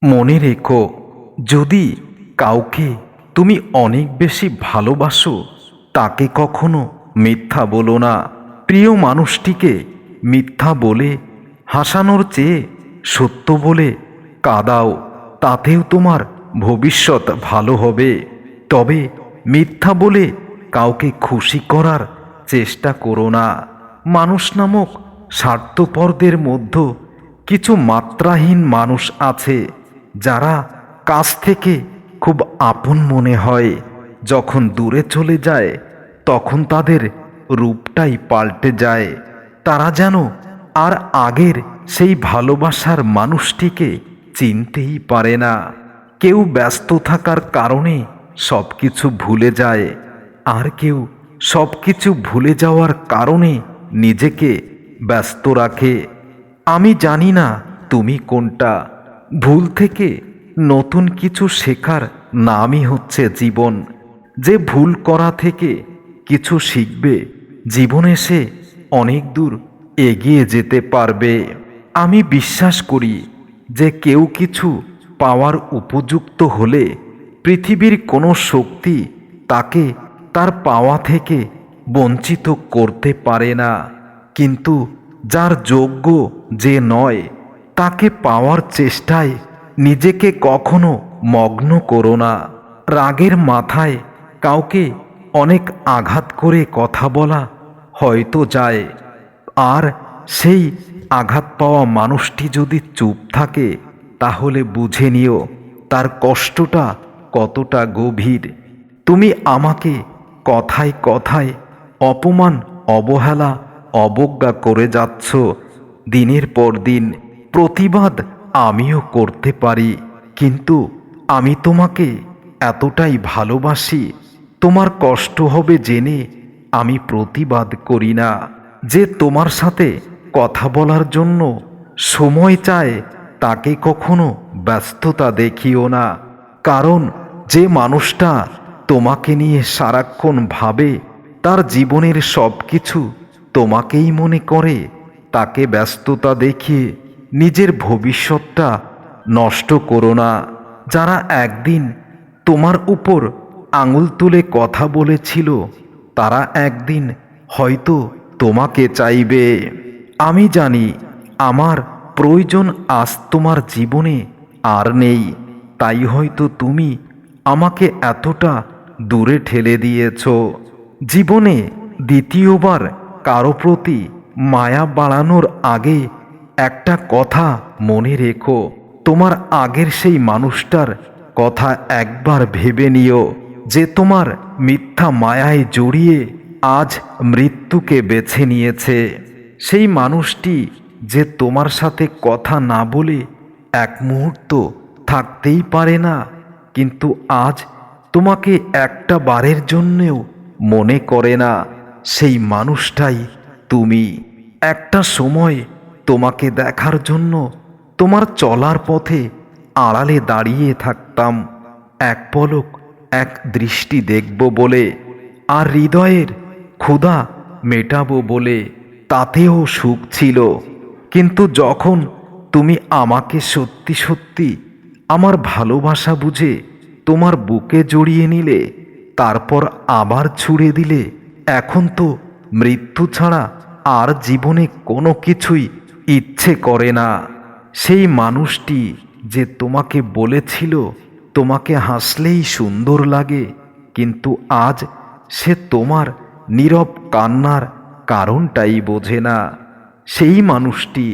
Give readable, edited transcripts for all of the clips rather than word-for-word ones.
মনে রেখো, যদি কাউকে তুমি অনেক বেশি ভালোবাসো, তাকে কখনো মিথ্যা বলো না। প্রিয় মানুষটিকে মিথ্যা বলে হাসানোর চেয়ে সত্য বলে কাঁদাও, তাতেও তোমার ভবিষ্যৎ ভালো হবে। তবে মিথ্যা বলে কাউকে খুশি করার চেষ্টা করো না। মানুষ নামক স্বার্থপরদের মধ্যে কিছু মাত্রাহীন মানুষ আছে, যারা কাছ থেকে খুব আপন মনে হয়, যখন দূরে চলে যায় তখন তাদের রূপটাই পাল্টে যায়। তারা যেন আর আগের সেই ভালোবাসার মানুষটিকে চিনতেই পারে না। কেউ ব্যস্ত থাকার কারণে সব কিছু ভুলে যায়, আর কেউ সব কিছু ভুলে যাওয়ার কারণে নিজেকে ব্যস্ত রাখে। আমি জানি না তুমি কোনটা। ভুল থেকে নতুন কিছু শেখার নামই হচ্ছে জীবন। যে ভুল করা থেকে কিছু শিখবে, জীবনে সে অনেক দূর এগিয়ে যেতে পারবে। আমি বিশ্বাস করি যে কেউ কিছু পাওয়ার উপযুক্ত হলে পৃথিবীর কোনো শক্তি তাকে তার পাওয়া থেকে বঞ্চিত করতে পারে না। কিন্তু যার যোগ্য যে নয়, তাকে পাওয়ার চেষ্টায় নিজেকে কখনো মগ্ন করো না। রাগের মাথায় কাউকে অনেক আঘাত করে কথা বলা হয়তো যায়, আর সেই আঘাত পাওয়া মানুষটি যদি চুপ থাকে, তাহলে বুঝে নিও তার কষ্টটা কতটা গভীর। তুমি আমাকে কথায় কথায় অপমান, অবহেলা, অবজ্ঞা করে যাচ্ছ। দিনের পর দিন প্রতিবাদ আমিও করতে পারি, কিন্তু আমি তোমাকে এতটাই ভালোবাসি, তোমার কষ্ট হবে জেনে আমি প্রতিবাদ করি না। যে তোমার সাথে কথা বলার জন্য সময় চায়, তাকে কখনো ব্যস্ততা দেখিও না। কারণ যে মানুষটা তোমাকে নিয়ে সারাক্ষণ ভাবে, তার জীবনের সব কিছু তোমাকেই মনে করে, তাকে ব্যস্ততা দেখিয়ে নিজের ভবিষ্যৎটা নষ্ট করো না। যারা একদিন তোমার উপর আঙুল তুলে কথা বলেছিল, তারা একদিন হয়তো তোমাকে চাইবে। আমি জানি আমার প্রয়োজন আজ তোমার জীবনে আর নেই, তাই হয়তো তুমি আমাকে এতটা দূরে ঠেলে দিয়েছ। জীবনে দ্বিতীয়বার কারো প্রতি মায়া বাড়ানোর আগে একটা কথা মনে রেখো, তোমার আগের সেই মানুষটার কথা একবার ভেবে নিও, যে তোমার মিথ্যা মায়ায় জড়িয়ে আজ মৃত্যুকে বেছে নিয়েছে। সেই মানুষটি যে তোমার সাথে কথা না বলে এক মুহূর্ত থাকতেই পারে না, কিন্তু আজ তোমাকে একটা বারের জন্যেও মনে করে না, সেই মানুষটাই তুমি। একটা সময় তোমাকে দেখার জন্য তোমার চলার পথে আড়ালে দাঁড়িয়ে থাকতাম, এক পলক এক দৃষ্টি দেখব বলে, আর হৃদয়ের ক্ষুধা মেটাবো বলে, তাতেও সুখ ছিল। কিন্তু যখন তুমি আমাকে সত্যি সত্যি আমার ভালোবাসা বুঝে তোমার বুকে জড়িয়ে নিলে, তারপর আবার ছুড়ে দিলে, এখন তো মৃত্যু ছাড়া আর জীবনে কোনো কিছুই ইচ্ছে করে না। সেই মানুষটি যে তোমাকে বলেছিল তোমাকে হাসলেই সুন্দর লাগে, কিন্তু আজ সে তোমার নীরব কান্নার কারণটাই বোঝে না। সেই মানুষটি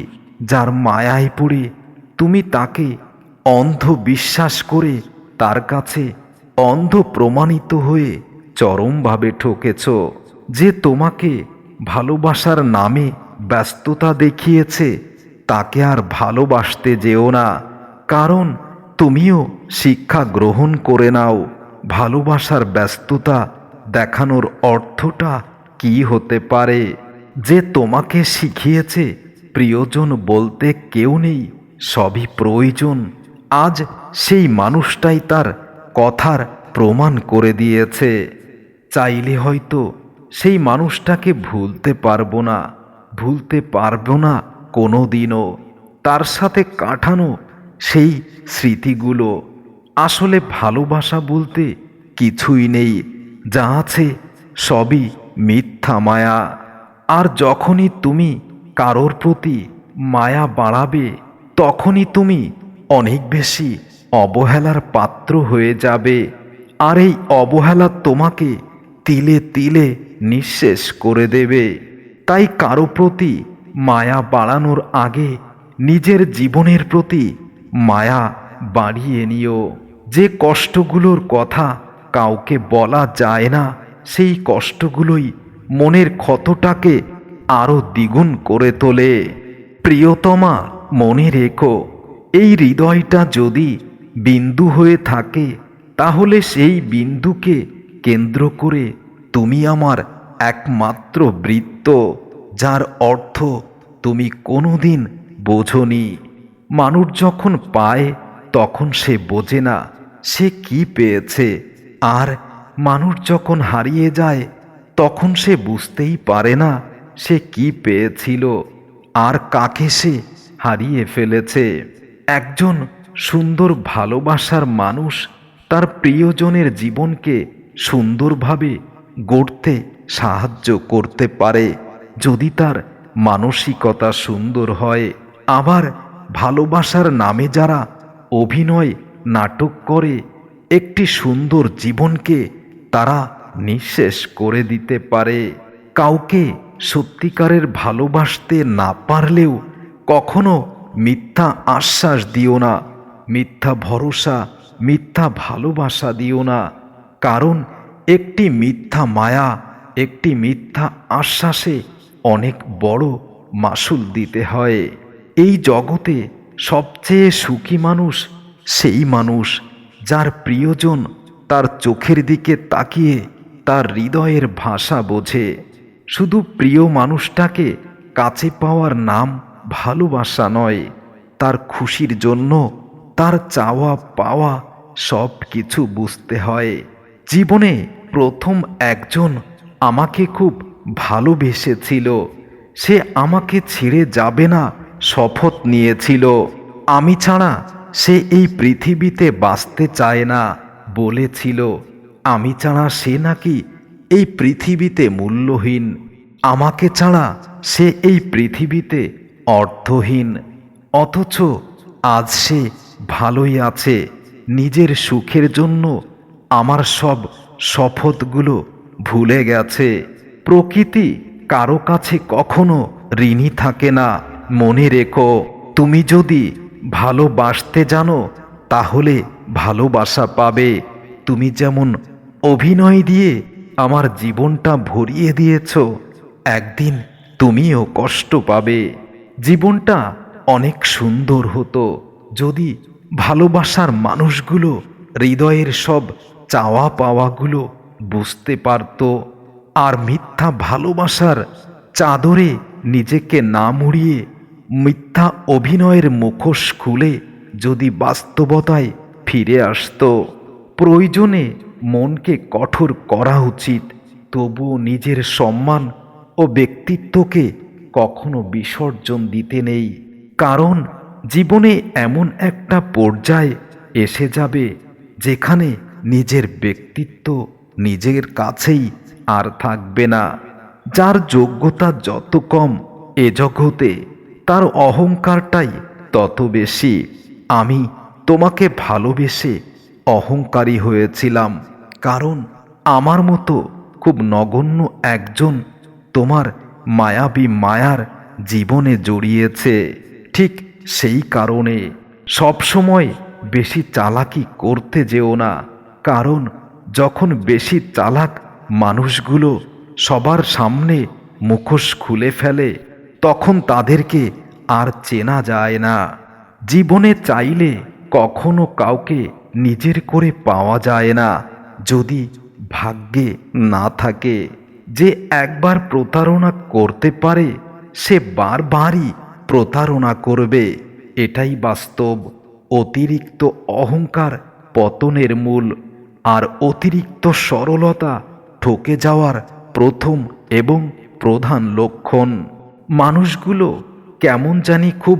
যার মায়ায় পড়ে তুমি তাকে অন্ধ বিশ্বাস করে তার কাছে অন্ধ প্রমাণিত হয়ে চরমভাবে ঠকেছ। যে তোমাকে ভালোবাসার নামে ব্যস্ততা দেখিয়েছে, তাকে আর ভালোবাসতে যেও না। কারণ তুমিও শিক্ষা গ্রহণ করে নাও, ভালোবাসার ব্যস্ততা দেখানোর অর্থটা কি হতে পারে। যে তোমাকে শিখিয়েছে প্রিয়জন বলতে কেউ নেই, সবই প্রয়োজন, আজ সেই মানুষটাই তার কথার প্রমাণ করে দিয়েছে। চাইলে হয়তো সেই মানুষটাকে ভুলতে পারবো না কোনো দিনও। তার সাথে কাটানো সেই স্মৃতিগুলো। আসলে ভালোবাসা বলতে কিছুই নেই, যা আছে সবই মিথ্যা মায়া। আর যখনই তুমি কারোর প্রতি মায়া বাড়াবে, তখনই তুমি অনেক বেশি অবহেলার পাত্র হয়ে যাবে। আর এই অবহেলা তোমাকে তিলে তিলে নিঃশেষ করে দেবে। তাই কারো প্রতি মায়া বাড়ানোর আগে নিজের জীবনের প্রতি মায়া বাড়িয়ে নিও। যে কষ্টগুলোর কথা কাউকে বলা যায় না, সেই কষ্টগুলোই মনের ক্ষতটাকে আরো দ্বিগুণ করে তোলে। প্রিয়তমা, মনে রেখো, এই হৃদয়টা যদি বিন্দু হয়ে থাকে, তাহলে সেই বিন্দুকে কেন্দ্র করে তুমি আমার একমাত্র বৃত্ত, যার অর্থ তুমি কোনোদিন বোঝনি। মানুষ যখন পায় তখন সে বোঝে না সে কি পেয়েছে, আর মানুষ যখন হারিয়ে যায় তখন সে বুঝতেই পারে না সে কি পেয়েছিল আর কাকে সে হারিয়ে ফেলেছে। একজন সুন্দর ভালোবাসার মানুষ তার প্রিয়জনের জীবনকে সুন্দরভাবে গড়তে সাহায্য করতে পারে, যদি তার মানসিকতা সুন্দর হয়। আবার ভালোবাসার নামে যারা অভিনয় নাটক করে, একটি সুন্দর জীবনকে তারা নিঃশেষ করে দিতে পারে। কাউকে সত্যিকারের ভালোবাসতে না পারলেও কখনো মিথ্যা আশ্বাস দিও না, মিথ্যা ভরসা, মিথ্যা ভালোবাসা দিও না। কারণ একটি মিথ্যা মায়া, একটি মিথ্যা আশ্বাসে অনেক বড় মাসুল দিতে হয়। এই জগতে সবচেয়ে সুখী মানুষ সেই মানুষ যার প্রিয়জন তার চোখের দিকে তাকিয়ে তার হৃদয়ের ভাষা বোঝে। শুধু প্রিয় মানুষটাকে কাছে পাওয়ার নাম ভালোবাসা নয়, তার খুশির জন্য তার চাওয়া পাওয়া সব কিছু বুঝতে হয়। জীবনে প্রথম একজন আমাকে খুব ভালোবেসেছিল, সে আমাকে ছেড়ে যাবে না শপথ নিয়েছিল। আমি ছাড়া সে এই পৃথিবীতে বাঁচতে চায় না বলেছিল। আমি ছাড়া সে নাকি এই পৃথিবীতে মূল্যহীন, আমাকে ছাড়া সে এই পৃথিবীতে অর্থহীন। অথচ আজ সে ভালোই আছে। নিজের সুখের জন্য আমার সব শপথগুলো ভুলে গেছে। প্রকৃতি কারো কাছে কখনো ঋণী থাকে না। মনে রেখো, তুমি যদি ভালোবাসতে জানো তাহলে ভালোবাসা পাবে। তুমি যেমন অভিনয় দিয়ে আমার জীবনটা ভরিয়ে দিয়েছ, একদিন তুমিও কষ্ট পাবে। জীবনটা অনেক সুন্দর হতো যদি ভালোবাসার মানুষগুলো হৃদয়ের সব চাওয়া পাওয়াগুলো বুঝতে পারত, আর মিথ্যা ভালোবাসার চাদরে নিজেকে না মুড়িয়ে মিথ্যা অভিনয়ের মুখোশ খুলে যদি বাস্তবতায় ফিরে আসতো। প্রয়োজনে মনকে কঠোর করা উচিত, তবুও নিজের সম্মান ও ব্যক্তিত্বকে কখনো বিসর্জন দিতে নেই। কারণ জীবনে এমন একটা পর্যায়ে এসে যাবে যেখানে নিজের ব্যক্তিত্ব নিজের কাছেই আর থাকবে না। যার যোগ্যতা যত কম এ জগতে, তার অহংকারটাই তত বেশি। আমি তোমাকে ভালোবেসে অহংকারী হয়েছিলাম, কারণ আমার মতো খুব নগণ্য একজন তোমার মায়াবী মায়ার জীবনে জড়িয়েছে। ঠিক সেই কারণে সবসময় বেশি চালাকি করতে যেও না, কারণ যখন বেশি চালাক মানুষগুলো সবার সামনে মুখোশ খুলে ফেলে, তখন তাদেরকে আর চেনা যায় না। জীবনে চাইলে কখনো কাউকে নিজের করে পাওয়া যায় না, যদি ভাগ্যে না থাকে। যে একবার প্রতারণা করতে পারে সে বারবারই প্রতারণা করবে, এটাই বাস্তব। অতিরিক্ত অহংকার পতনের মূল, আর অতিরিক্ত সরলতা ঠকে যাওয়ার প্রথম এবং প্রধান লক্ষণ। মানুষগুলো কেমন জানি খুব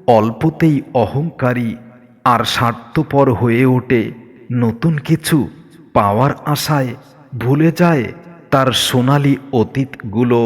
অল্পতেই অহংকারী, আর স্বার্থপর হয়ে ওঠে নতুন কিছু পাওয়ার আশায়, ভুলে যায় তার সোনালি অতীতগুলো।